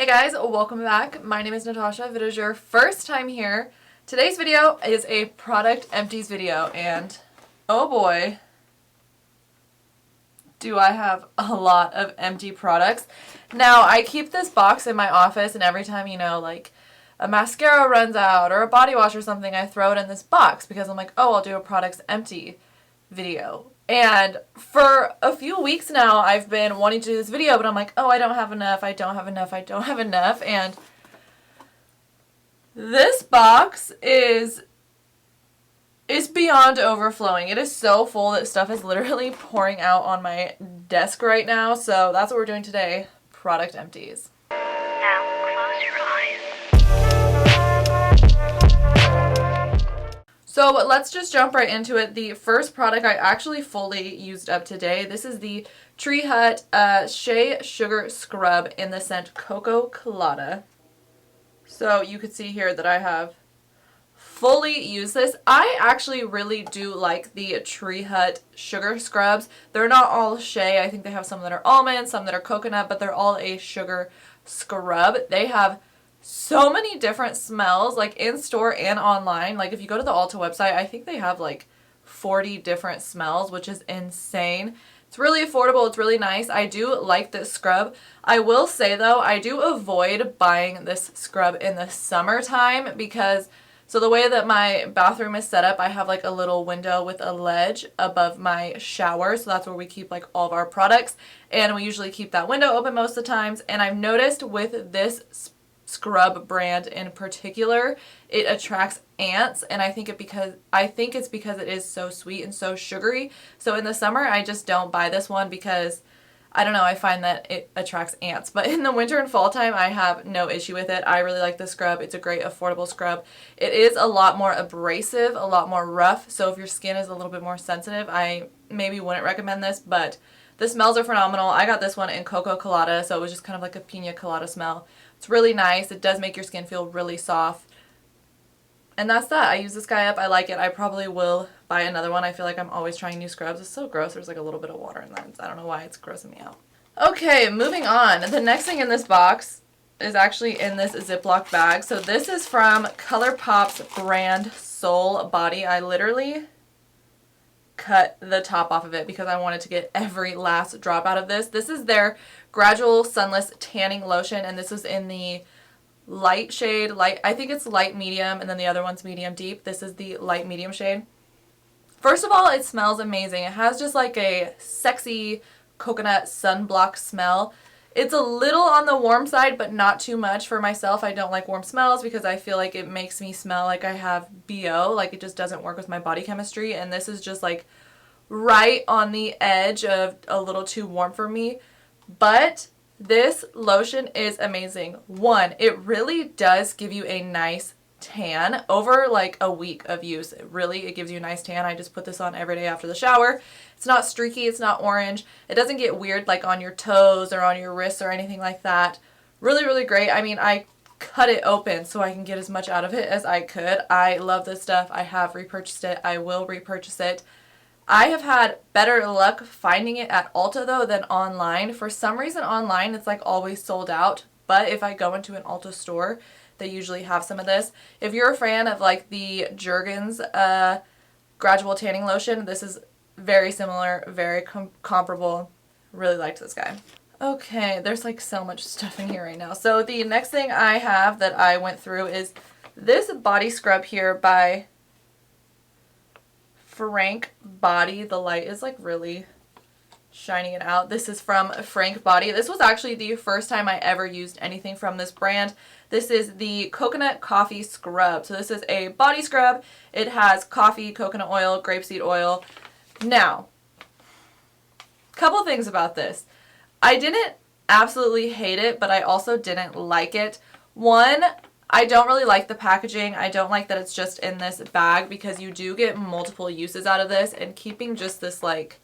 Hey guys, welcome back. My name is Natasha. If it is your first time here, today's video is a product empties video, and oh boy, do I have a lot of empty products. Now, I keep this box in my office, and every time, like a mascara runs out or a body wash or something, I throw it in this box because I'm like, oh, I'll do a products empty video. And for a few weeks now, I've been wanting to do this video, but I'm like, oh, I don't have enough, and this box is beyond overflowing. It is so full that stuff is literally pouring out on my desk right now, so that's what we're doing today, product empties. Now close your eyes. So let's just jump right into it. The first product I actually fully used up today. This is the TreeHut Shea Sugar Scrub in the scent Coco Colada. So you could see here that I have fully used this. I actually really do like the TreeHut sugar scrubs. They're not all shea. I think they have some that are almond, some that are coconut, but they're all a sugar scrub. They have so many different smells, like in store and online. Like if you go to the Ulta website, I think they have like 40 different smells, which is insane. It's really affordable. It's really nice. I do like this scrub. I will say though, I do avoid buying this scrub in the summertime because, so the way that my bathroom is set up, I have like a little window with a ledge above my shower. So that's where we keep like all of our products. And we usually keep that window open most of the times. And I've noticed with this scrub brand in particular, it attracts ants, and I think it's because it is so sweet and so sugary. So in the summer I just don't buy this one because I don't know, I find that it attracts ants. But in the winter and fall time, I have no issue with it. I really like this scrub. It's a great affordable scrub. It is a lot more abrasive, a lot more rough, so if your skin is a little bit more sensitive, I maybe wouldn't recommend this, but the smells are phenomenal. I got this one in Coco Colada, so it was just kind of like a pina colada smell. It's really nice. It does make your skin feel really soft. And that's that. I use this guy up. I like it. I probably will buy another one. I feel like I'm always trying new scrubs. It's so gross. There's like a little bit of water in that. I don't know why it's grossing me out. Okay, moving on. The next thing in this box is actually in this Ziploc bag. So this is from ColourPop's brand Soul Body. I literally cut the top off of it because I wanted to get every last drop out of this. This is their Gradual Sunless Tanning Lotion, and this is in the light shade. I think it's light medium, and then the other one's medium deep. This is the light medium shade. First of all, it smells amazing. It has just like a sexy coconut sunblock smell. It's a little on the warm side, but not too much for myself. I don't like warm smells because I feel like it makes me smell like I have BO. Like it just doesn't work with my body chemistry. And this is just like right on the edge of a little too warm for me. But this lotion is amazing. One, it really does give you a nice tan over like a week of use. It gives you a nice tan. I just put this on every day after the shower. It's not streaky, it's not orange. It doesn't get weird like on your toes or on your wrists or anything like that. Really, really great. I mean, I cut it open so I can get as much out of it as I could. I love this stuff. I have repurchased it. I will repurchase it. I have had better luck finding it at Ulta though than online. For some reason online it's like always sold out, but if I go into an Ulta store, they usually have some of this. If you're a fan of like the Jergens Gradual Tanning Lotion, this is very similar, very comparable. Really liked this guy. Okay, there's like so much stuff in here right now. So the next thing I have that I went through is this body scrub here by Frank Body. The light is like really shining it out. This is from Frank Body. This was actually the first time I ever used anything from this brand. This is the Coconut Coffee Scrub. So this is a body scrub. It has coffee, coconut oil, grapeseed oil. Now, couple things about this. I didn't absolutely hate it, but I also didn't like it. One, I don't really like the packaging. I don't like that it's just in this bag because you do get multiple uses out of this, and keeping just this like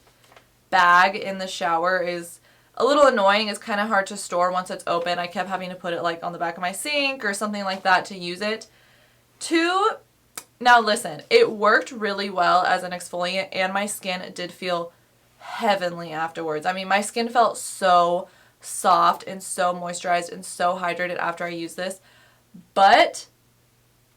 bag in the shower is a little annoying. It's kind of hard to store once it's open. I kept having to put it like on the back of my sink or something like that to use it. Two, now listen, it worked really well as an exfoliant and my skin did feel heavenly afterwards. I mean, my skin felt so soft and so moisturized and so hydrated after I use this. But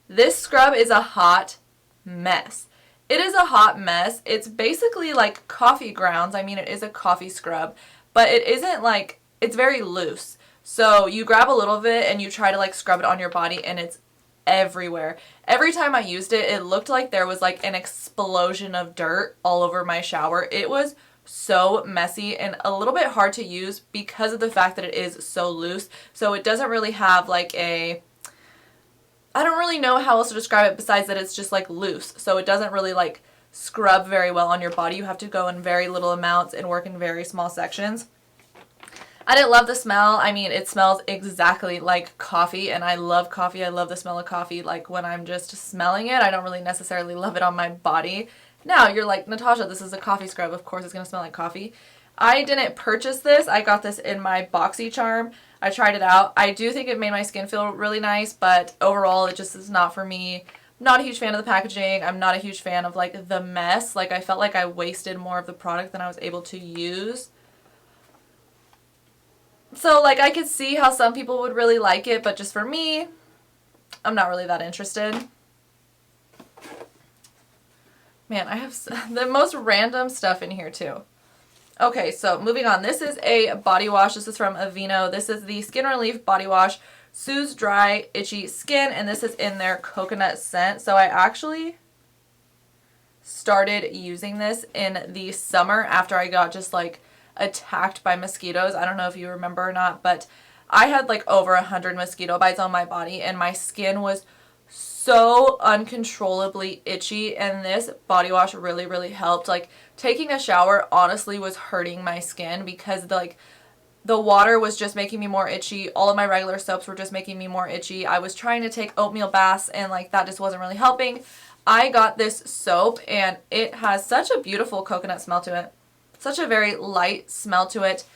this scrub is a hot mess. It is a hot mess. It's basically like coffee grounds. I mean, it is a coffee scrub, but it isn't like, it's very loose. So you grab a little of it and you try to like scrub it on your body and it's everywhere. Every time I used it, it looked like there was like an explosion of dirt all over my shower. It was so messy and a little bit hard to use because of the fact that it is so loose. So it doesn't really have like a, I don't really know how else to describe it besides that it's just like loose. So it doesn't really like scrub very well on your body. You have to go in very little amounts and work in very small sections. I didn't love the smell. I mean, it smells exactly like coffee, and I love coffee. I love the smell of coffee. Like when I'm just smelling it, I don't really necessarily love it on my body. Now you're like, Natasha, this is a coffee scrub. Of course it's going to smell like coffee. I didn't purchase this. I got this in my BoxyCharm. I tried it out. I do think it made my skin feel really nice, but overall it just is not for me. I'm not a huge fan of the packaging. I'm not a huge fan of like the mess. Like I felt like I wasted more of the product than I was able to use. So like I could see how some people would really like it, but just for me, I'm not really that interested. Man, I have the most random stuff in here too. Okay, so moving on. This is a body wash. This is from Aveno. This is the Skin Relief Body Wash. Soothes dry, itchy skin, and this is in their coconut scent. So I actually started using this in the summer after I got just like attacked by mosquitoes. I don't know if you remember or not, but I had like over 100 mosquito bites on my body and my skin was so uncontrollably itchy, and this body wash really, really helped. Like taking a shower honestly was hurting my skin because the water was just making me more itchy. All of my regular soaps were just making me more itchy. I was trying to take oatmeal baths and like that just wasn't really helping. I got this soap and it has such a beautiful coconut smell to it. Such a very light smell to it.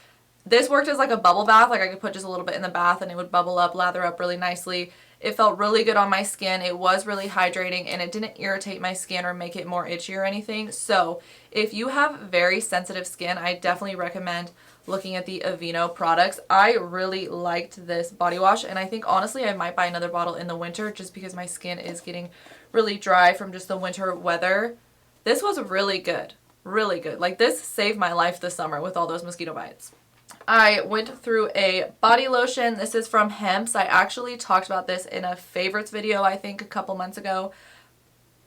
This worked as like a bubble bath. Like I could put just a little bit in the bath and it would bubble up, lather up really nicely. It felt really good on my skin. It was really hydrating and it didn't irritate my skin or make it more itchy or anything. So if you have very sensitive skin, I definitely recommend looking at the Aveno products. I really liked this body wash and I think honestly I might buy another bottle in the winter just because my skin is getting really dry from just the winter weather. This was really good. Really good. Like this saved my life this summer with all those mosquito bites. I went through a body lotion. This is from Hempz. I actually talked about this in a favorites video I think a couple months ago.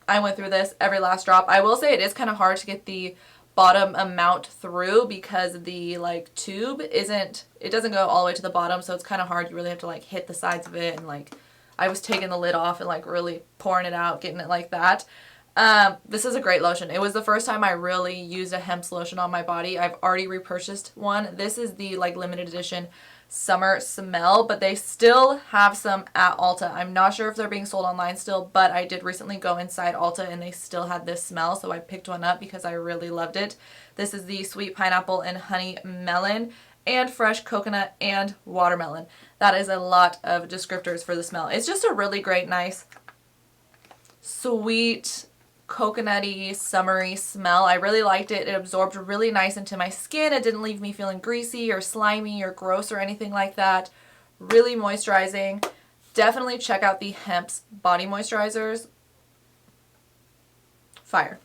I went through this every last drop. I will say it is kind of hard to get the bottom amount through because the like tube it doesn't go all the way to the bottom, so it's kind of hard. You really have to like hit the sides of it and like I was taking the lid off and like really pouring it out, getting it like that. This is a great lotion. It was the first time I really used a Hempz lotion on my body. I've already repurchased one. This is the like limited edition summer smell, but they still have some at Ulta. I'm not sure if they're being sold online still, but I did recently go inside Ulta and they still had this smell, so I picked one up because I really loved it. This is the sweet pineapple and honey melon and fresh coconut and watermelon. That is a lot of descriptors for the smell. It's just a really great, nice, sweet, coconutty, summery smell. I really liked it. It absorbed really nice into my skin. It didn't leave me feeling greasy or slimy or gross or anything like that. Really moisturizing. Definitely check out the Hempz body moisturizers. Fire.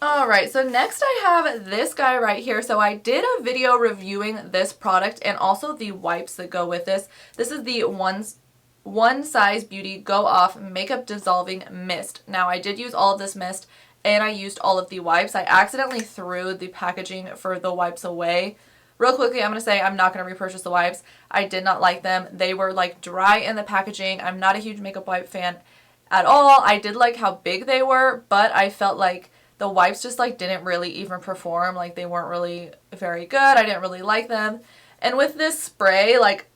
Alright, so next I have this guy right here. So I did a video reviewing this product and also the wipes that go with this. This is the One Size Beauty Go Off Makeup Dissolving Mist. Now I did use all of this mist and I used all of the wipes. I accidentally threw the packaging for the wipes away. Real quickly, I'm going to say I'm not going to repurchase the wipes. I did not like them. They were like dry in the packaging. I'm not a huge makeup wipe fan at all. I did like how big they were, but I felt like the wipes just like didn't really even perform. Like they weren't really very good. I didn't really like them. And with this spray, like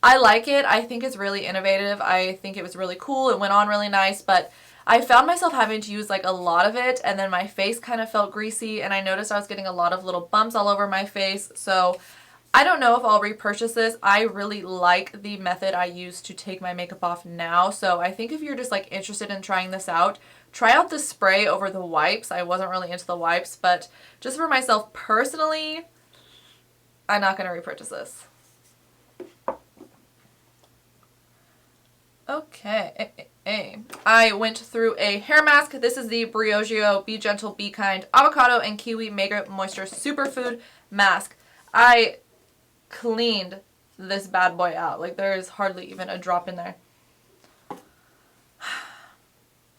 I like it. I think it's really innovative. I think it was really cool. It went on really nice, but I found myself having to use like a lot of it and then my face kind of felt greasy and I noticed I was getting a lot of little bumps all over my face. So I don't know if I'll repurchase this. I really like the method I use to take my makeup off now. So I think if you're just like interested in trying this out, try out the spray over the wipes. I wasn't really into the wipes, but just for myself personally, I'm not going to repurchase this. Okay. I went through a hair mask. This is the Briogeo Be Gentle, Be Kind Avocado and Kiwi Mega Moisture Superfood Mask. I cleaned this bad boy out. Like, there is hardly even a drop in there.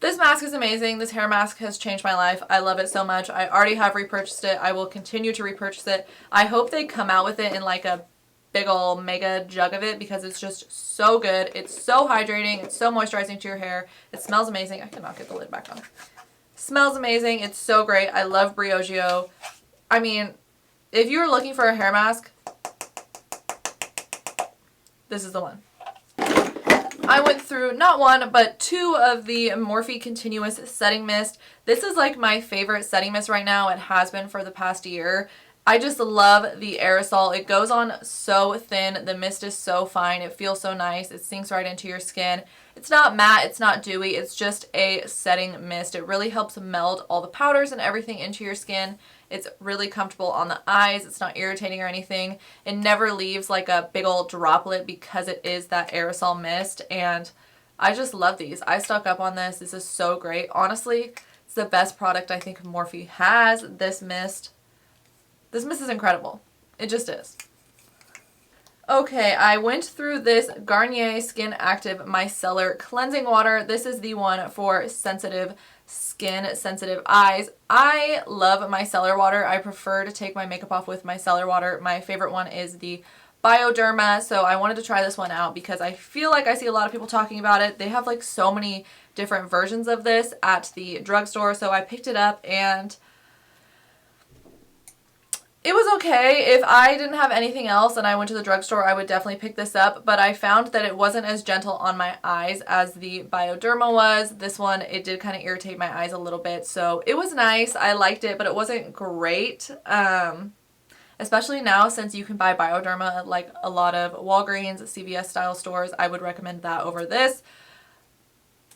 This mask is amazing. This hair mask has changed my life. I love it so much. I already have repurchased it. I will continue to repurchase it. I hope they come out with it in like a big ol' mega jug of it because it's just so good. It's so hydrating. It's so moisturizing to your hair. It smells amazing. I cannot get the lid back on. Smells amazing. It's so great. I love Briogeo. I mean, if you're looking for a hair mask, this is the one. I went through not one, but two of the Morphe Continuous Setting Mist. This is like my favorite setting mist right now. It has been for the past year. I just love the aerosol. It goes on so thin. The mist is so fine. It feels so nice. It sinks right into your skin. It's not matte. It's not dewy. It's just a setting mist. It really helps meld all the powders and everything into your skin. It's really comfortable on the eyes. It's not irritating or anything. It never leaves like a big old droplet because it is that aerosol mist. And I just love these. I stock up on this. This is so great. Honestly, it's the best product I think Morphe has. This mist is incredible. It just is. Okay, I went through this Garnier Skin Active Micellar Cleansing Water. This is the one for sensitive skin, sensitive eyes. I love micellar water. I prefer to take my makeup off with micellar water. My favorite one is the Bioderma, so I wanted to try this one out because I feel like I see a lot of people talking about it. They have like so many different versions of this at the drugstore, so I picked it up and it was okay. If I didn't have anything else and I went to the drugstore, I would definitely pick this up, but I found that it wasn't as gentle on my eyes as the Bioderma was. This one, it did kind of irritate my eyes a little bit, so it was nice. I liked it, but it wasn't great. Especially now since you can buy Bioderma at like a lot of Walgreens, CVS style stores. I would recommend that over this.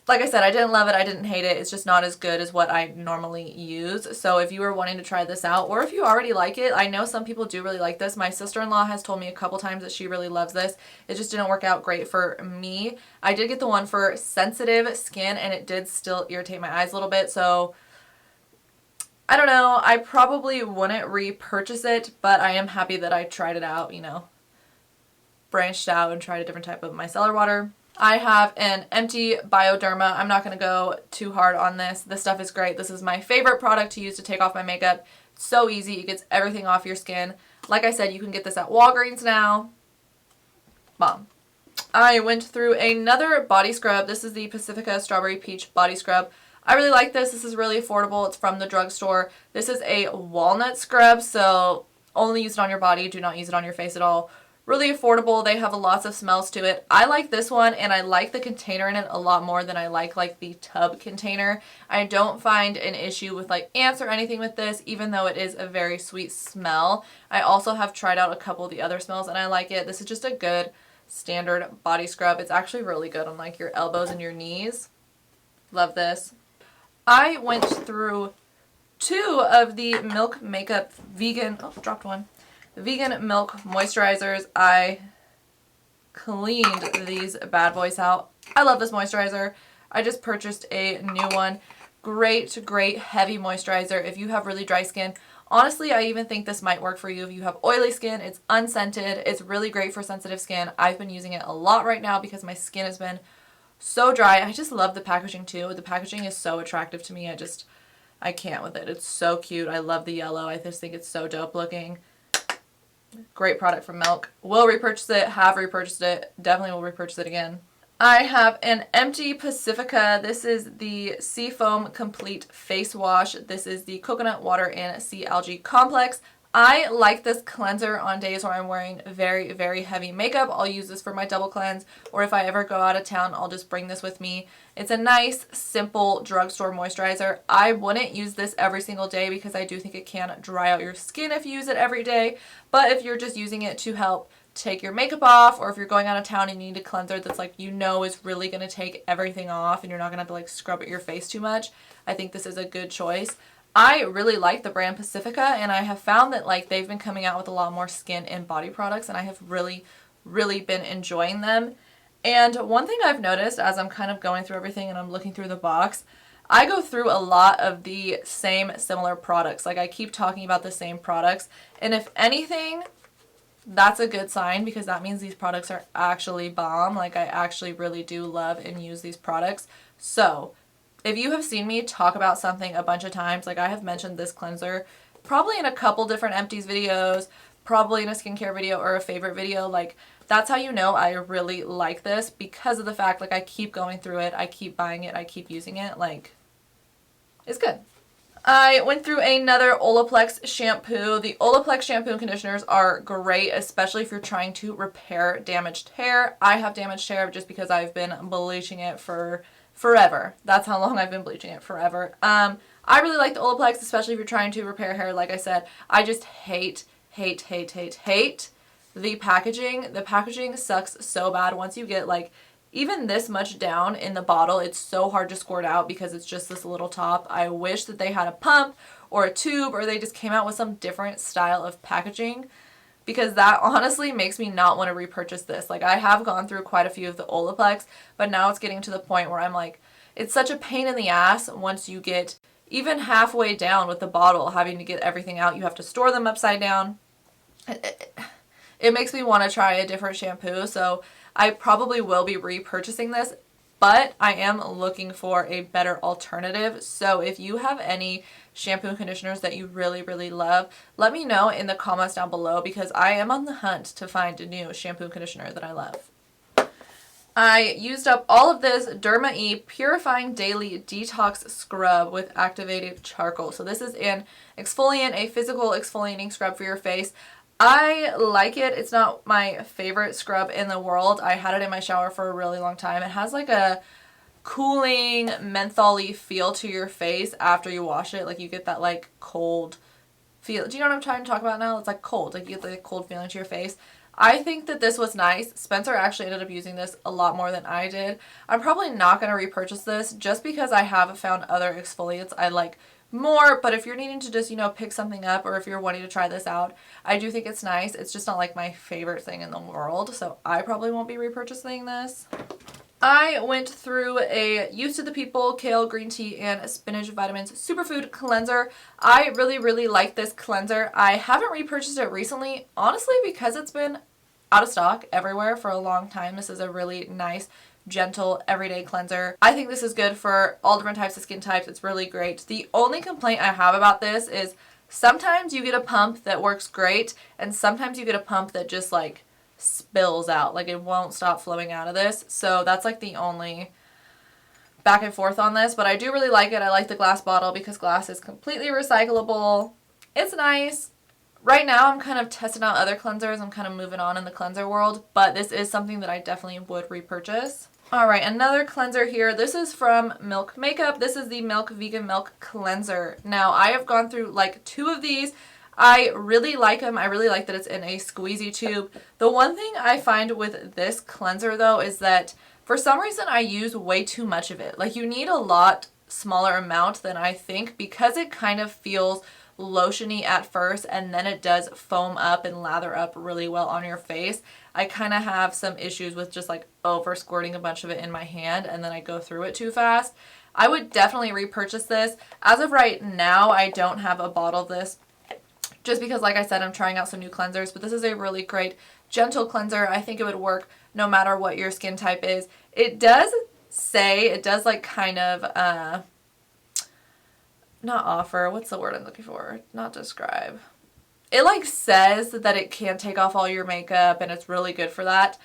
Like I said, I didn't love it. I didn't hate it. It's just not as good as what I normally use. So if you were wanting to try this out, or if you already like it, I know some people do really like this. My sister-in-law has told me a couple times that she really loves this. It just didn't work out great for me. I did get the one for sensitive skin, and it did still irritate my eyes a little bit. So I don't know. I probably wouldn't repurchase it, but I am happy that I tried it out, you know, branched out and tried a different type of micellar water. I have an empty Bioderma. I'm not going to go too hard on this. This stuff is great. This is my favorite product to use to take off my makeup. It's so easy. It gets everything off your skin. Like I said, you can get this at Walgreens now. Bomb. I went through another body scrub. This is the Pacifica Strawberry Peach Body Scrub. I really like this. This is really affordable. It's from the drugstore. This is a walnut scrub, so only use it on your body. Do not use it on your face at all. Really affordable. They have lots of smells to it. I like this one, and I like the container in it a lot more than I like the tub container. I don't find an issue with like ants or anything with this, even though it is a very sweet smell. I also have tried out a couple of the other smells, and I like it. This is just a good standard body scrub. It's actually really good on like your elbows and your knees. Love this. I went through two of the Milk Makeup vegan, oh, dropped one. Vegan milk moisturizers. I cleaned these bad boys out. I love this moisturizer. I just purchased a new one. Great, great heavy moisturizer if you have really dry skin. Honestly, I even think this might work for you if you have oily skin. It's unscented. It's really great for sensitive skin. I've been using it a lot right now because my skin has been so dry. I just love the packaging too. The packaging is so attractive to me. I can't with it. It's so cute. I love the yellow. I just think it's so dope looking. Great product from Milk. Will repurchase it. Have repurchased it. Definitely will repurchase it again. I have an empty Pacifica. This is the Seafoam Complete Face Wash. This is the Coconut Water and Sea Algae Complex. I like this cleanser on days where I'm wearing very, very heavy makeup. I'll use this for my double cleanse, or if I ever go out of town, I'll just bring this with me. It's a nice, simple drugstore moisturizer. I wouldn't use this every single day because I do think it can dry out your skin if you use it every day. But if you're just using it to help take your makeup off, or if you're going out of town and you need a cleanser that's like, you know, is really going to take everything off and you're not going to have to like scrub at your face too much, I think this is a good choice. I really like the brand Pacifica, and I have found that like they've been coming out with a lot more skin and body products, and I have really, really been enjoying them. And one thing I've noticed as I'm kind of going through everything and I'm looking through the box, I go through a lot of the same similar products. Like I keep talking about the same products, and if anything, that's a good sign because that means these products are actually bomb. Like I actually really do love and use these products. So if you have seen me talk about something a bunch of times, like I have mentioned this cleanser probably in a couple different empties videos, probably in a skincare video or a favorite video, like that's how you know I really like this because of the fact like I keep going through it, I keep buying it, I keep using it, like it's good. I went through another Olaplex shampoo. The Olaplex shampoo and conditioners are great, especially if you're trying to repair damaged hair. I have damaged hair just because I've been bleaching it for forever. That's how long I've been bleaching it, forever. I really like the Olaplex, especially if you're trying to repair hair. Like I said, I just hate the packaging. The packaging sucks so bad. Once you get like even this much down in the bottle, it's so hard to squirt out because it's just this little top. I wish that they had a pump or a tube, or they just came out with some different style of packaging, because that honestly makes me not want to repurchase this. Like I have gone through quite a few of the Olaplex, but now it's getting to the point where I'm like, it's such a pain in the ass once you get even halfway down with the bottle, having to get everything out. You have to store them upside down. It makes me want to try a different shampoo, so I probably will be repurchasing this, but I am looking for a better alternative. So if you have any shampoo and conditioners that you really, really love, let me know in the comments down below because I am on the hunt to find a new shampoo and conditioner that I love. I used up all of this DERMAE Purifying Daily Detox Scrub with activated charcoal. So this is an exfoliant, a physical exfoliating scrub for your face. I like it. It's not my favorite scrub in the world. I had it in my shower for a really long time. It has like a cooling, mentholy feel to your face after you wash it. Like you get that like cold feel. Do you know what I'm trying to talk about now? It's like cold. Like you get the cold feeling to your face. I think that this was nice. Spencer actually ended up using this a lot more than I did. I'm probably not going to repurchase this just because I have found other exfoliants I like more, but if you're needing to just, you know, pick something up, or if you're wanting to try this out, I do think it's nice. It's just not like my favorite thing in the world, so I probably won't be repurchasing this. I went through a Youth to the People Kale Green Tea and Spinach Vitamins Superfood Cleanser. I really, really like this cleanser. I haven't repurchased it recently, honestly, because it's been out of stock everywhere for a long time. This is a really nice, gentle, everyday cleanser. I think this is good for all different types of skin types. It's really great. The only complaint I have about this is sometimes you get a pump that works great, and sometimes you get a pump that just like spills out. Like it won't stop flowing out of this. So that's like the only back and forth on this, but I do really like it. I like the glass bottle because glass is completely recyclable. It's nice. Right now I'm kind of testing out other cleansers. I'm kind of moving on in the cleanser world, but this is something that I definitely would repurchase. Alright, another cleanser here. This is from Milk Makeup. This is the Milk Vegan Milk Cleanser. Now, I have gone through like 2 of these. I really like them. I really like that it's in a squeezy tube. The one thing I find with this cleanser though is that for some reason I use way too much of it. Like you need a lot smaller amount than I think because it kind of feels lotiony at first and then it does foam up and lather up really well on your face. I kind of have some issues with just like over squirting a bunch of it in my hand and then I go through it too fast. I would definitely repurchase this. As of right now, I don't have a bottle of this just because, like I said, I'm trying out some new cleansers, but this is a really great gentle cleanser. I think it would work no matter what your skin type is. It does like kind of not offer, what's the word I'm looking for? Not describe. It like says that it can take off all your makeup and it's really good for that.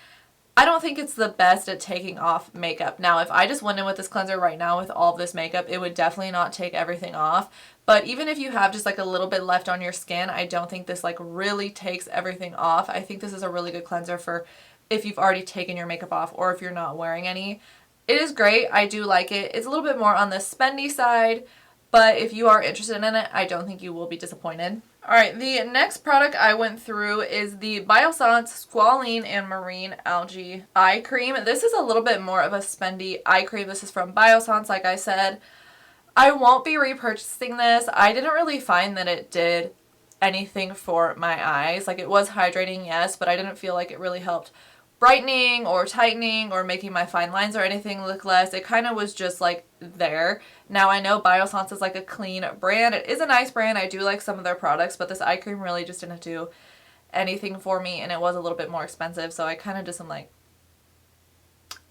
I don't think it's the best at taking off makeup. Now, if I just went in with this cleanser right now with all of this makeup, it would definitely not take everything off. But even if you have just like a little bit left on your skin, I don't think this like really takes everything off. I think this is a really good cleanser for if you've already taken your makeup off or if you're not wearing any. It is great. I do like it. It's a little bit more on the spendy side, but if you are interested in it, I don't think you will be disappointed. Alright, the next product I went through is the Biossance Squalene and Marine Algae Eye Cream. This is a little bit more of a spendy eye cream. This is from Biossance, like I said. I won't be repurchasing this. I didn't really find that it did anything for my eyes. Like, it was hydrating, yes, but I didn't feel like it really helped brightening or tightening or making my fine lines or anything look less. It kind of was just like there. Now, I know Biossance is like a clean brand. It is a nice brand. I do like some of their products, but this eye cream really just didn't do anything for me, and it was a little bit more expensive, so I kind of just am like,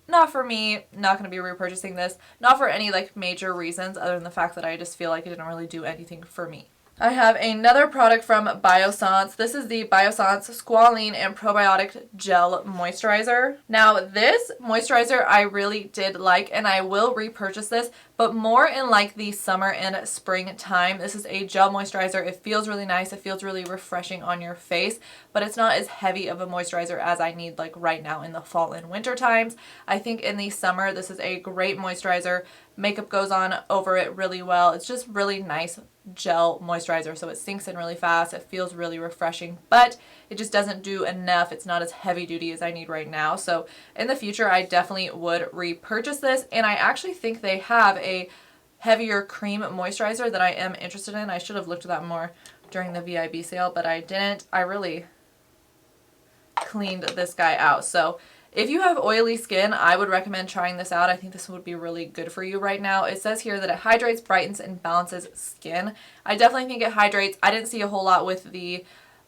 not for me, not going to be repurchasing this. Not for any like major reasons other than the fact that I just feel like it didn't really do anything for me. I have another product from Biossance. This is the Biossance Squalene and Probiotic Gel Moisturizer. Now, this moisturizer I really did like, and I will repurchase this, but more in like the summer and spring time. This is a gel moisturizer. It feels really nice. It feels really refreshing on your face, but it's not as heavy of a moisturizer as I need like right now in the fall and winter times. I think in the summer, this is a great moisturizer. Makeup goes on over it really well. It's just really nice gel moisturizer, so it sinks in really fast. It feels really refreshing, but it just doesn't do enough. It's not as heavy duty as I need right now. So in the future, I definitely would repurchase this, and I actually think they have a heavier cream moisturizer that I am interested in. I should have looked at that more during the VIB sale, but I didn't. I really cleaned this guy out. So if you have oily skin, I would recommend trying this out. I think this would be really good for you right now. It says here that it hydrates, brightens, and balances skin. I definitely think it hydrates. I didn't see a whole lot with the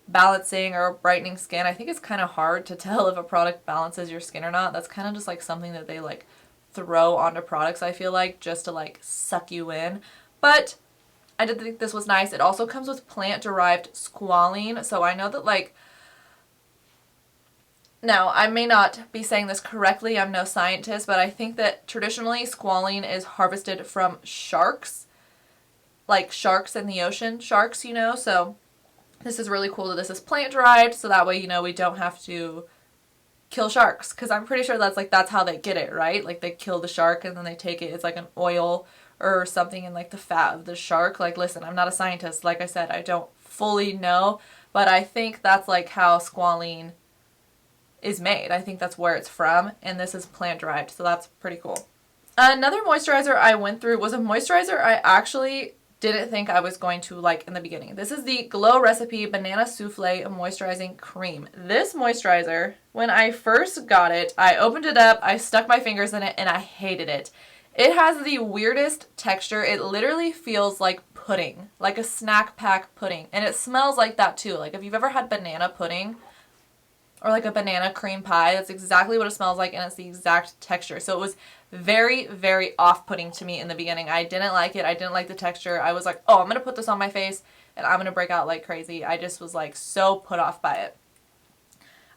balancing or brightening skin. I think it's kind of hard to tell if a product balances your skin or not. That's kind of just like something that they like throw onto products, I feel like, just to like suck you in. But I did think this was nice. It also comes with plant-derived squalene. So I know that like, now, I may not be saying this correctly, I'm no scientist, but I think that traditionally squalene is harvested from sharks, like sharks in the ocean, sharks, you know, so this is really cool that this is plant-derived, so that way, you know, we don't have to kill sharks, because I'm pretty sure that's how they get it, right? Like, they kill the shark and then they take it, it's like an oil or something in like the fat of the shark. Like, listen, I'm not a scientist, like I said, I don't fully know, but I think that's like how squalene is made. I think that's where it's from, and this is plant derived, so that's pretty cool. Another moisturizer I went through was a moisturizer I actually didn't think I was going to like in the beginning. This is the Glow Recipe Banana Souffle Moisturizing Cream. This moisturizer, when I first got it, I opened it up, I stuck my fingers in it, and I hated it. It has the weirdest texture. It literally feels like pudding, like a snack pack pudding, and it smells like that too. Like if you've ever had banana pudding, or like a banana cream pie, that's exactly what it smells like, and it's the exact texture. So it was very, very off-putting to me in the beginning. I didn't like it. I didn't like the texture. I was like, oh, I'm going to put this on my face, and I'm going to break out like crazy. I just was like so put off by it.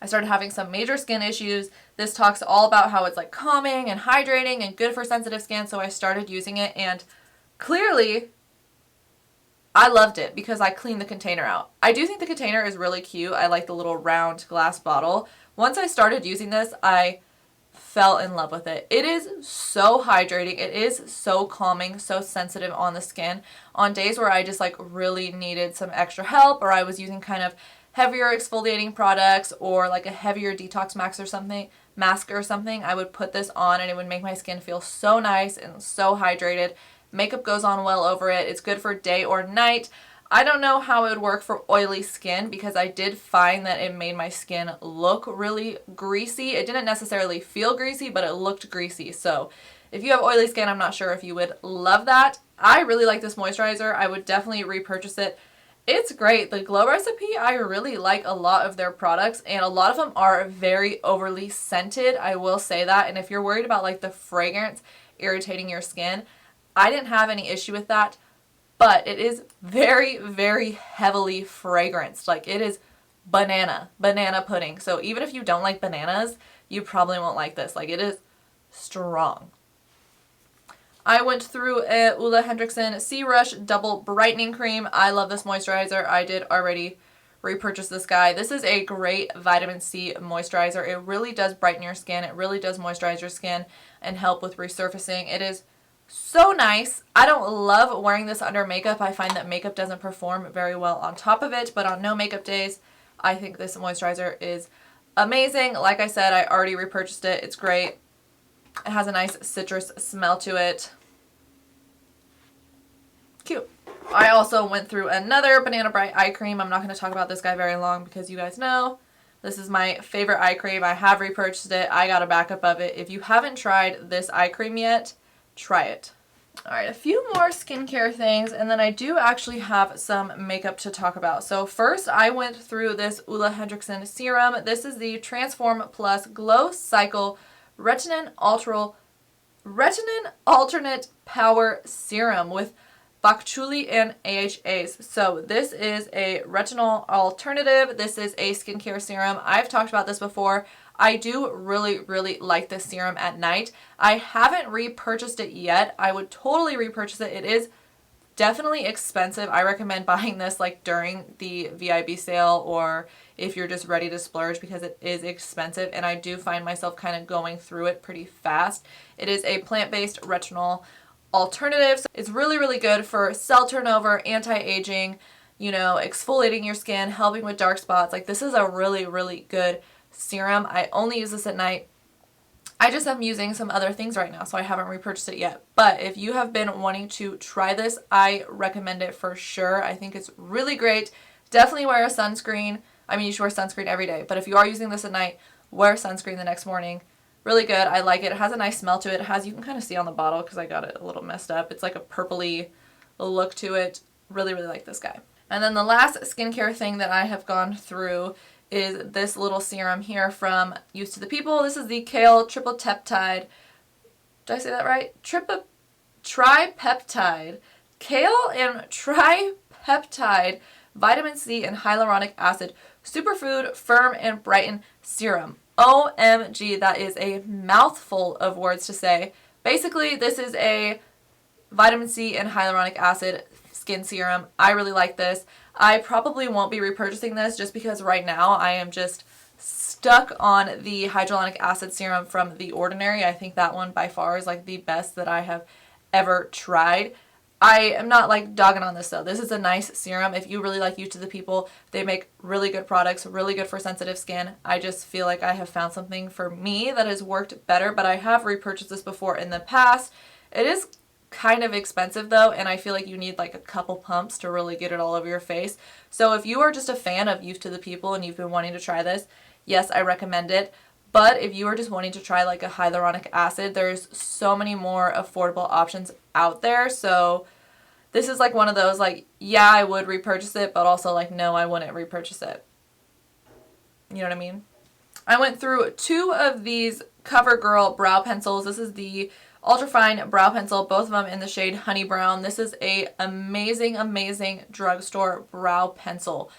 I started having some major skin issues. This talks all about how it's like calming and hydrating and good for sensitive skin, so I started using it, and clearly I loved it because I cleaned the container out. I do think the container is really cute. I like the little round glass bottle. Once I started using this, I fell in love with it. It is so hydrating. It is so calming, so sensitive on the skin. On days where I just like really needed some extra help, or I was using kind of heavier exfoliating products or like a heavier detox mask or something, I would put this on and it would make my skin feel so nice and so hydrated. Makeup goes on well over it. It's good for day or night. I don't know how it would work for oily skin because I did find that it made my skin look really greasy. It didn't necessarily feel greasy, but it looked greasy. So if you have oily skin, I'm not sure if you would love that. I really like this moisturizer. I would definitely repurchase it. It's great. The Glow Recipe, I really like a lot of their products, and a lot of them are very overly scented. I will say that. And if you're worried about like the fragrance irritating your skin, I didn't have any issue with that, but it is very, very heavily fragranced. Like it is banana pudding. So even if you don't like bananas, you probably won't like this. Like it is strong. I went through a Ole Hendriksen C Rush Double Brightening Cream. I love this moisturizer. I did already repurchase this guy. This is a great vitamin C moisturizer. It really does brighten your skin. It really does moisturize your skin and help with resurfacing. It is so nice. I don't love wearing this under makeup. I find that makeup doesn't perform very well on top of it, but on no makeup days, I think this moisturizer is amazing. Like I said, I already repurchased it. It's great. It has a nice citrus smell to it. cute. I also went through another Banana Bright eye cream. I'm not going to talk about this guy very long because you guys know this is my favorite eye cream. I have repurchased it. I got a backup of it. If you haven't tried this eye cream yet, try it. Alright, a few more skincare things, and then I do actually have some makeup to talk about. So first, I went through this Ole Hendriksen serum. This is the Transform Plus Glow Cycle Retinol Alternate Power Serum with Bacchuli and AHAs. So this is a retinol alternative. This is a skincare serum. I've talked about this before. I do really, really like this serum at night. I haven't repurchased it yet. I would totally repurchase it. It is definitely expensive. I recommend buying this like during the VIB sale or if you're just ready to splurge because it is expensive and I do find myself kind of going through it pretty fast. It is a plant-based retinol alternative. So it's really, really good for cell turnover, anti-aging, you know, exfoliating your skin, helping with dark spots. Like this is a really, really good serum. I only use this at night. I just am using some other things right now, so I haven't repurchased it yet. But if you have been wanting to try this, I recommend it for sure. I think it's really great. Definitely wear a sunscreen. I mean, you should wear sunscreen every day, but if you are using this at night, wear sunscreen the next morning. Really good. I like it. It has a nice smell to it. It has, you can kind of see on the bottle because I got it a little messed up. It's like a purpley look to it. Really, really like this guy. And then the last skincare thing that I have gone through is this little serum here from Used to the People. This is the Kale Triple Peptide. Did I say that right? Tripeptide. Kale and tripeptide vitamin C and hyaluronic acid superfood firm and brighten serum. OMG, that is a mouthful of words to say. Basically, this is a vitamin C and hyaluronic acid skin serum. I really like this. I probably won't be repurchasing this just because right now I am just stuck on the hyaluronic acid serum from The Ordinary. I think that one by far is like the best that I have ever tried. I am not like dogging on this though. This is a nice serum. If you really like Used to the People, they make really good products, really good for sensitive skin. I just feel like I have found something for me that has worked better, but I have repurchased this before in the past. It is kind of expensive though, and I feel like you need like a couple pumps to really get it all over your face. So if you are just a fan of Used to the People and you've been wanting to try this, yes, I recommend it. But if you are just wanting to try like a hyaluronic acid, there's so many more affordable options out there. So this is like one of those like, yeah, I would repurchase it, but also like, no, I wouldn't repurchase it. You know what I mean? I went through two of these CoverGirl brow pencils. This is the Ultrafine Brow Pencil, both of them in the shade Honey Brown. This is a amazing, amazing drugstore brow pencil.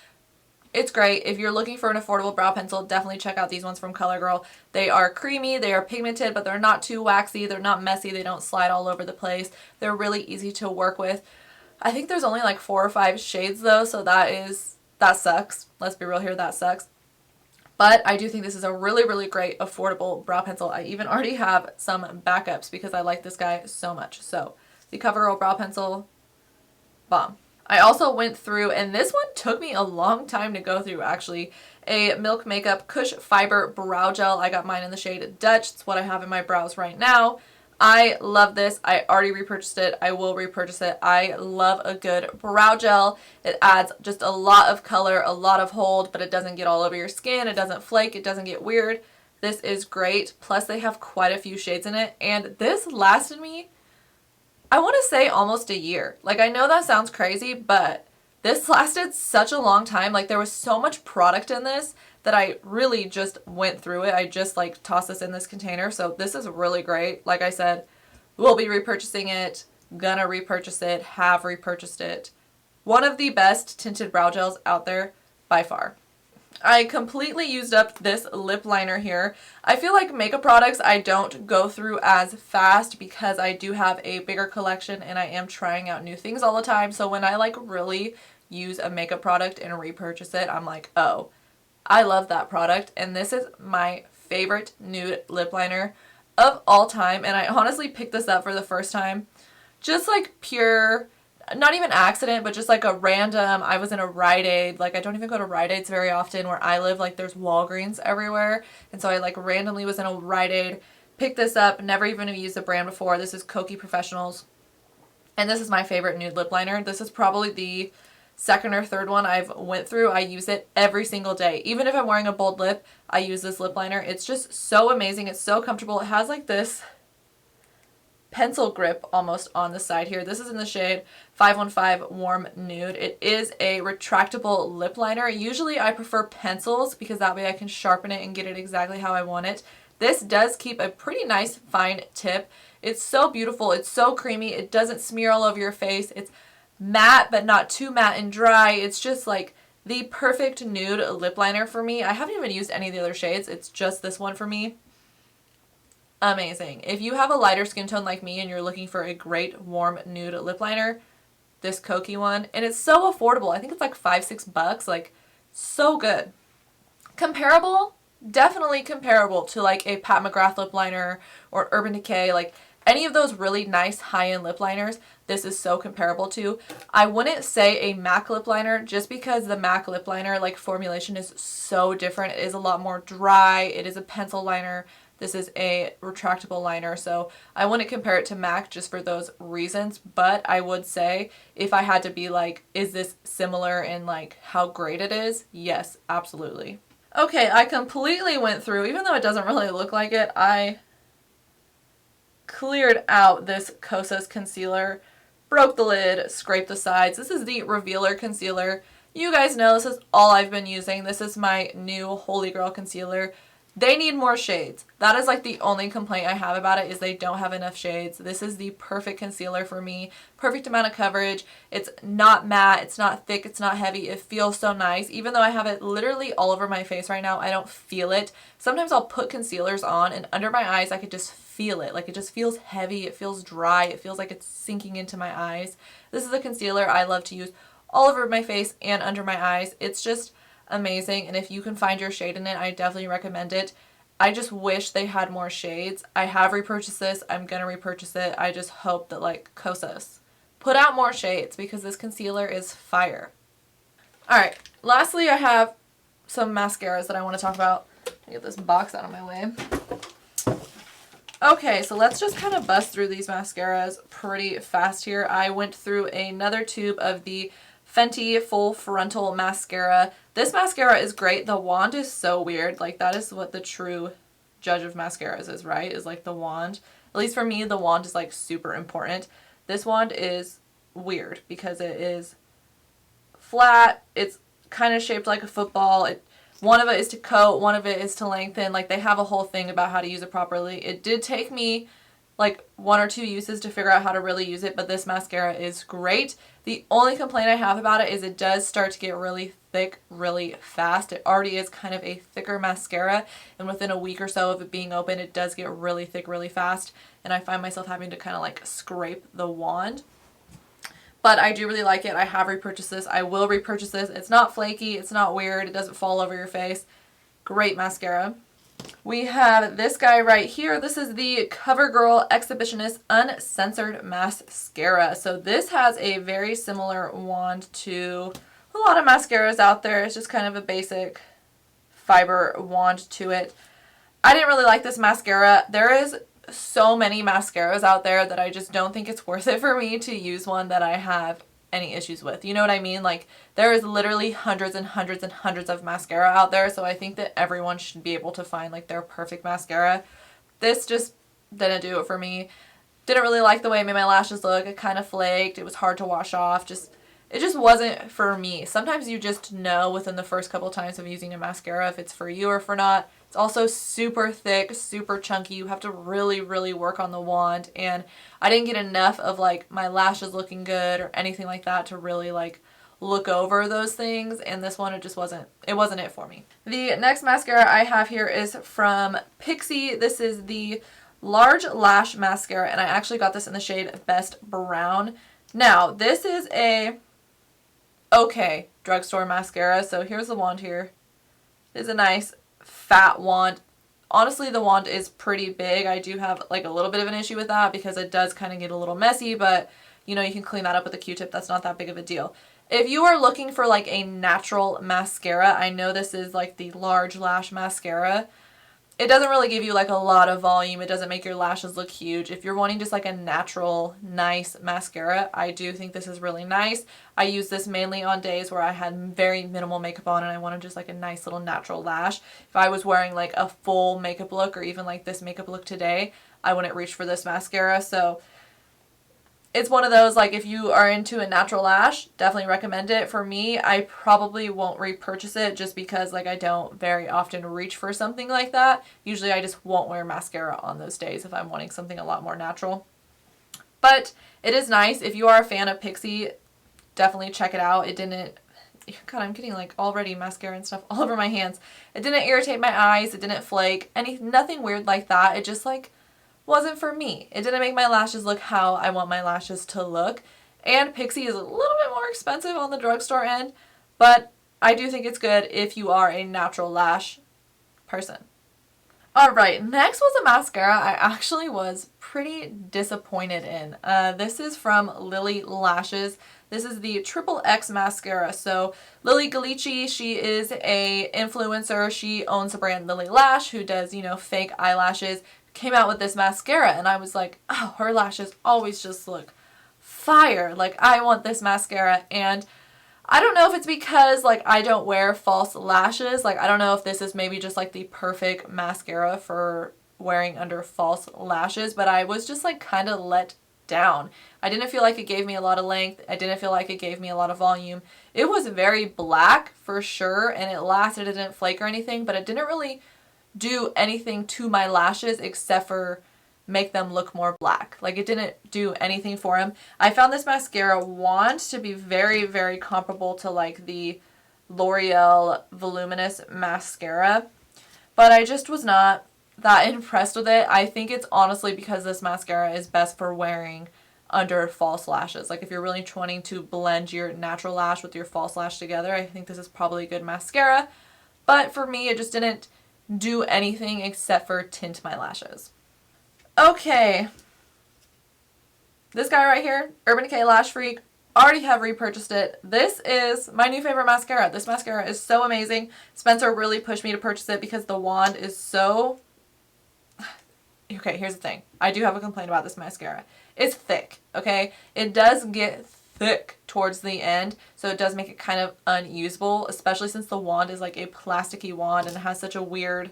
It's great. If you're looking for an affordable brow pencil, definitely check out these ones from CoverGirl. They are creamy, they are pigmented, but they're not too waxy, they're not messy, they don't slide all over the place. They're really easy to work with. I think there's only like 4 or 5 shades though, so that sucks. Let's be real here, that sucks. But I do think this is a really, really great affordable brow pencil. I even already have some backups because I like this guy so much. So the CoverGirl brow pencil, bomb. I also went through, and this one took me a long time to go through actually, a Milk Makeup Kush Fiber Brow Gel. I got mine in the shade Dutch. It's what I have in my brows right now. I love this. I already repurchased it. I will repurchase it. I love a good brow gel. It adds just a lot of color, a lot of hold, but it doesn't get all over your skin. It doesn't flake. It doesn't get weird. This is great. Plus they have quite a few shades in it, and this lasted me, I want to say, almost a year. Like, I know that sounds crazy, but this lasted such a long time. Like, there was so much product in this that I really just went through it. I just like tossed this in this container. So this is really great. Like I said, we'll be repurchasing it. Gonna repurchase it. Have repurchased it. One of the best tinted brow gels out there by far. I completely used up this lip liner here. I feel like makeup products I don't go through as fast because I do have a bigger collection and I am trying out new things all the time. So when I like really use a makeup product and repurchase it, I'm like, oh, I love that product. And this is my favorite nude lip liner of all time. And I honestly picked this up for the first time. Just like pure, not even accident, but just like a random, I was in a Rite Aid. Like, I don't even go to Rite Aids very often where I live. Like, there's Walgreens everywhere. And so I like randomly was in a Rite Aid, picked this up, never even used the brand before. This is Coco Professionals. And this is my favorite nude lip liner. This is probably the second or third one I've went through. I use it every single day. Even if I'm wearing a bold lip, I use this lip liner. It's just so amazing. It's so comfortable. It has like this pencil grip almost on the side here. This is in the shade 515 Warm Nude. It is a retractable lip liner. Usually I prefer pencils because that way I can sharpen it and get it exactly how I want it. This does keep a pretty nice fine tip. It's so beautiful. It's so creamy. It doesn't smear all over your face. It's matte but not too matte and dry. It's just like the perfect nude lip liner for me. I haven't even used any of the other shades. It's just this one for me. Amazing. If you have a lighter skin tone like me and you're looking for a great warm nude lip liner, this Coco one, and it's so affordable. I think it's like $5-6, like so good. Comparable, definitely comparable to like a Pat McGrath lip liner or Urban Decay, like any of those really nice high-end lip liners. This is so comparable to. I wouldn't say a MAC lip liner just because the MAC lip liner like formulation is so different. It is a lot more dry. It is a pencil liner. This is a retractable liner, so I wouldn't compare it to MAC just for those reasons, but I would say if I had to be like, is this similar in like how great it is? Yes, absolutely. Okay, I completely went through, even though it doesn't really look like it, I cleared out this Kosas concealer, broke the lid, scraped the sides. This is the Revealer Concealer. You guys know this is all I've been using. This is my new Holy Grail concealer. They need more shades. That is like the only complaint I have about it, is they don't have enough shades. This is the perfect concealer for me. Perfect amount of coverage. It's not matte. It's not thick. It's not heavy. It feels so nice. Even though I have it literally all over my face right now, I don't feel it. Sometimes I'll put concealers on and under my eyes I could just feel it. Like it just feels heavy. It feels dry. It feels like it's sinking into my eyes. This is a concealer I love to use all over my face and under my eyes. It's just amazing, and if you can find your shade in it, I definitely recommend it. I just wish they had more shades. I have repurchased this. I'm gonna repurchase it. I just hope that like Kosas put out more shades because this concealer is fire. Alright, lastly I have some mascaras that I want to talk about. Let me get this box out of my way. Okay, so let's just kind of bust through these mascaras pretty fast here. I went through another tube of the Fenty Full Frontal Mascara. This mascara is great. The wand is so weird. Like that is what the true judge of mascaras is, right? Is like the wand. At least for me, the wand is like super important. This wand is weird because it is flat. It's kind of shaped like a football. One of it is to coat, one of it is to lengthen. Like they have a whole thing about how to use it properly. It did take me like 1 or 2 uses to figure out how to really use it, but this mascara is great. The only complaint I have about it is it does start to get really thick really fast. It already is kind of a thicker mascara, and within a week or so of it being open, it does get really thick really fast, and I find myself having to kind of like scrape the wand. But I do really like it. I have repurchased this. I will repurchase this. It's not flaky. It's not weird. It doesn't fall over your face. Great mascara. We have this guy right here. This is the CoverGirl Exhibitionist Uncensored Mascara. So this has a very similar wand to a lot of mascaras out there. It's just kind of a basic fiber wand to it. I didn't really like this mascara. There is so many mascaras out there that I just don't think it's worth it for me to use one that I have any issues with. You know what I mean? Like there is literally hundreds and hundreds and hundreds of mascara out there, so I think that everyone should be able to find like their perfect mascara. This just didn't do it for me. Didn't really like the way it made my lashes look. It kind of flaked. It was hard to wash off. It just wasn't for me. Sometimes you just know within the first couple times of using a mascara if it's for you or for not. It's also super thick, super chunky. You have to really, really work on the wand. And I didn't get enough of like my lashes looking good or anything like that to really like look over those things. And this one, it wasn't it for me. The next mascara I have here is from Pixi. This is the Large Lash Mascara. And I actually got this in the shade Best Brown. Now, this is a okay drugstore mascara. So here's the wand here. It's a nice fat wand. Honestly, the wand is pretty big. I do have like a little bit of an issue with that because it does kind of get a little messy, but you know, you can clean that up with a Q-tip. That's not that big of a deal. If you are looking for like a natural mascara, I know this is like the Large Lash Mascara. it doesn't really give you like a lot of volume. It doesn't make your lashes look huge. If you're wanting just like a natural, nice mascara, I do think this is really nice. I use this mainly on days where I had very minimal makeup on and I wanted just like a nice little natural lash. If I was wearing like a full makeup look or even like this makeup look today, I wouldn't reach for this mascara. So it's one of those, like, if you are into a natural lash, definitely recommend it. For me, I probably won't repurchase it just because, like, I don't very often reach for something like that. Usually I just won't wear mascara on those days if I'm wanting something a lot more natural. But it is nice. If you are a fan of Pixi, definitely check it out. It didn't... God, I'm getting, like, already mascara and stuff all over my hands. It didn't irritate my eyes. It didn't flake. Nothing weird like that. It just, like, wasn't for me. It didn't make my lashes look how I want my lashes to look. And Pixi is a little bit more expensive on the drugstore end, but I do think it's good if you are a natural lash person. Alright, next was a mascara I actually was pretty disappointed in. This is from Lily Lashes. This is the Triple X mascara. So Lily Galici, she is a influencer. She owns the brand Lily Lash, who does, you know, fake eyelashes. Came out with this mascara and I was like, oh, her lashes always just look fire. Like, I want this mascara. And I don't know if it's because, like, I don't wear false lashes. Like, I don't know if this is maybe just, like, the perfect mascara for wearing under false lashes, but I was just, like, kind of let down. I didn't feel like it gave me a lot of length. I didn't feel like it gave me a lot of volume. It was very black for sure, and it lasted. It didn't flake or anything, but it didn't really do anything to my lashes except for make them look more black. Like, it didn't do anything for them. I found this mascara wand to be very, very comparable to like the L'Oreal Voluminous Mascara, but I just was not that impressed with it. I think it's honestly because this mascara is best for wearing under false lashes. Like, if you're really wanting to blend your natural lash with your false lash together, I think this is probably a good mascara. But for me, it just didn't do anything except for tint my lashes. Okay. This guy right here, Urban Decay Lash Freak, already have repurchased it. This is my new favorite mascara. This mascara is so amazing. Spencer really pushed me to purchase it because the wand is so... Okay, here's the thing. I do have a complaint about this mascara. It's thick, okay? It does get thick towards the end, so it does make it kind of unusable, especially since the wand is like a plasticky wand and it has such a weird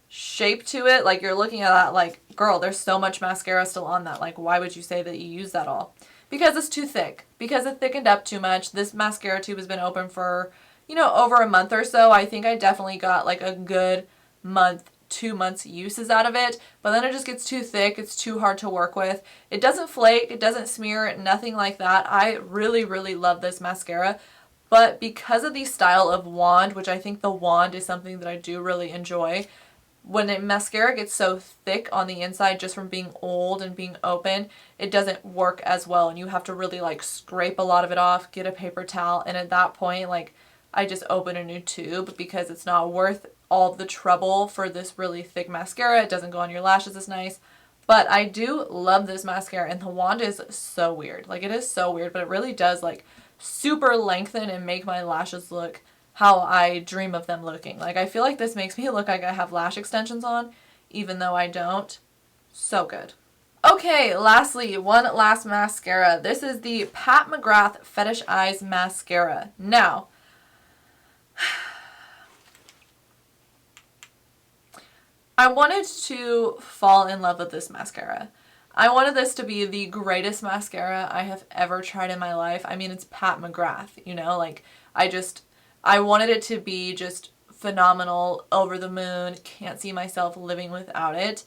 shape to it. Like, you're looking at that like, girl, there's so much mascara still on that. Like, why would you say that you use that all? Because it's too thick. Because it thickened up too much. This mascara tube has been open for, you know, over a month or so. I think I definitely got like a good month, 2 months uses out of it, but then it just gets too thick. It's too hard to work with. It doesn't flake, it doesn't smear, nothing like that. I really, really love this mascara, but because of the style of wand, which I think the wand is something that I do really enjoy, when a mascara gets so thick on the inside just from being old and being open, it doesn't work as well, and you have to really like scrape a lot of it off, get a paper towel, and at that point, like, I just open a new tube because it's not worth all the trouble for this really thick mascara. It doesn't go on your lashes as nice. But I do love this mascara, and the wand is so weird. Like, it is so weird, but it really does like super lengthen and make my lashes look how I dream of them looking. Like, I feel like this makes me look like I have lash extensions on, even though I don't. So good. Okay, lastly, one last mascara. This is the Pat McGrath Fetish Eyes Mascara. Now, I wanted to fall in love with this mascara. I wanted this to be the greatest mascara I have ever tried in my life. I mean, it's Pat McGrath, you know, like, I wanted it to be just phenomenal, over the moon, can't see myself living without it.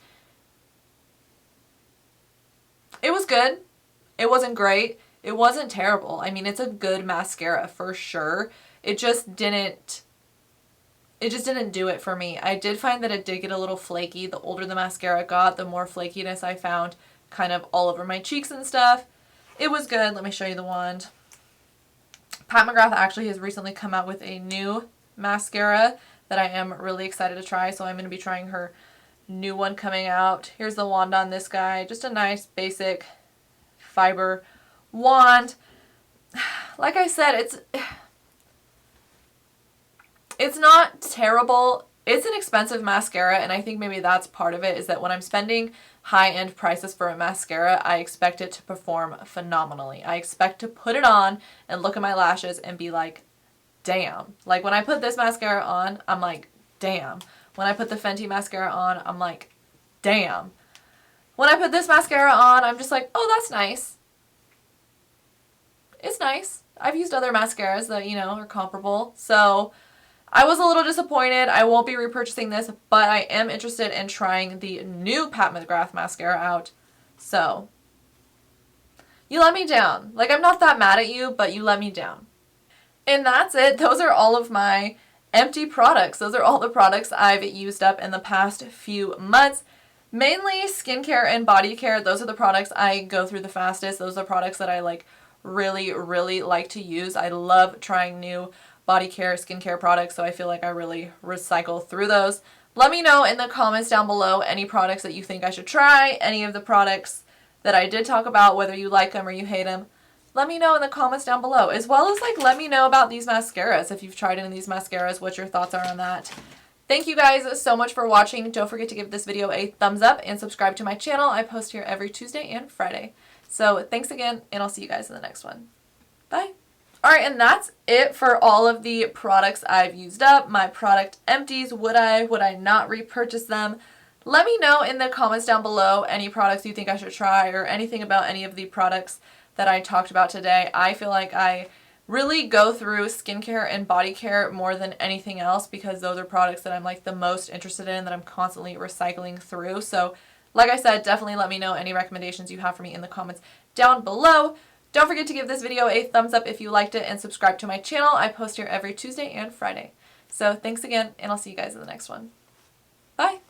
It was good. It wasn't great. It wasn't terrible. I mean, it's a good mascara for sure. It just didn't do it for me. I did find that it did get a little flaky. The older the mascara got, the more flakiness I found kind of all over my cheeks and stuff. It was good. Let me show you the wand. Pat McGrath actually has recently come out with a new mascara that I am really excited to try, so I'm going to be trying her new one coming out. Here's the wand on this guy. Just a nice basic fiber wand. Like I said, it's not terrible. It's an expensive mascara, and I think maybe that's part of it, is that when I'm spending high-end prices for a mascara, I expect it to perform phenomenally. I expect to put it on and look at my lashes and be like, damn. Like when I put this mascara on, I'm like, damn. When I put the Fenty mascara on, I'm like, damn. When I put this mascara on, I'm just like, oh, that's nice. It's nice. I've used other mascaras that, you know, are comparable. So I was a little disappointed. I won't be repurchasing this, but I am interested in trying the new Pat McGrath mascara out. So you let me down. Like, I'm not that mad at you, but you let me down. And that's it. Those are all of my empty products. Those are all the products I've used up in the past few months. Mainly skincare and body care. Those are the products I go through the fastest. Those are products that I like really, really like to use. I love trying new body care, skincare products, so I feel like I really recycle through those. Let me know in the comments down below any products that you think I should try, any of the products that I did talk about, whether you like them or you hate them. Let me know in the comments down below, as well as like let me know about these mascaras. If you've tried any of these mascaras, what your thoughts are on that. Thank you guys so much for watching. Don't forget to give this video a thumbs up and subscribe to my channel. I post here every Tuesday and Friday. So thanks again, and I'll see you guys in the next one. Bye. Alright, and that's it for all of the products I've used up. My product empties. Would I not repurchase them? Let me know in the comments down below any products you think I should try or anything about any of the products that I talked about today. I feel like I really go through skincare and body care more than anything else because those are products that I'm like the most interested in, that I'm constantly recycling through. So like I said, definitely let me know any recommendations you have for me in the comments down below. Don't forget to give this video a thumbs up if you liked it and subscribe to my channel. I post here every Tuesday and Friday. So thanks again, and I'll see you guys in the next one. Bye!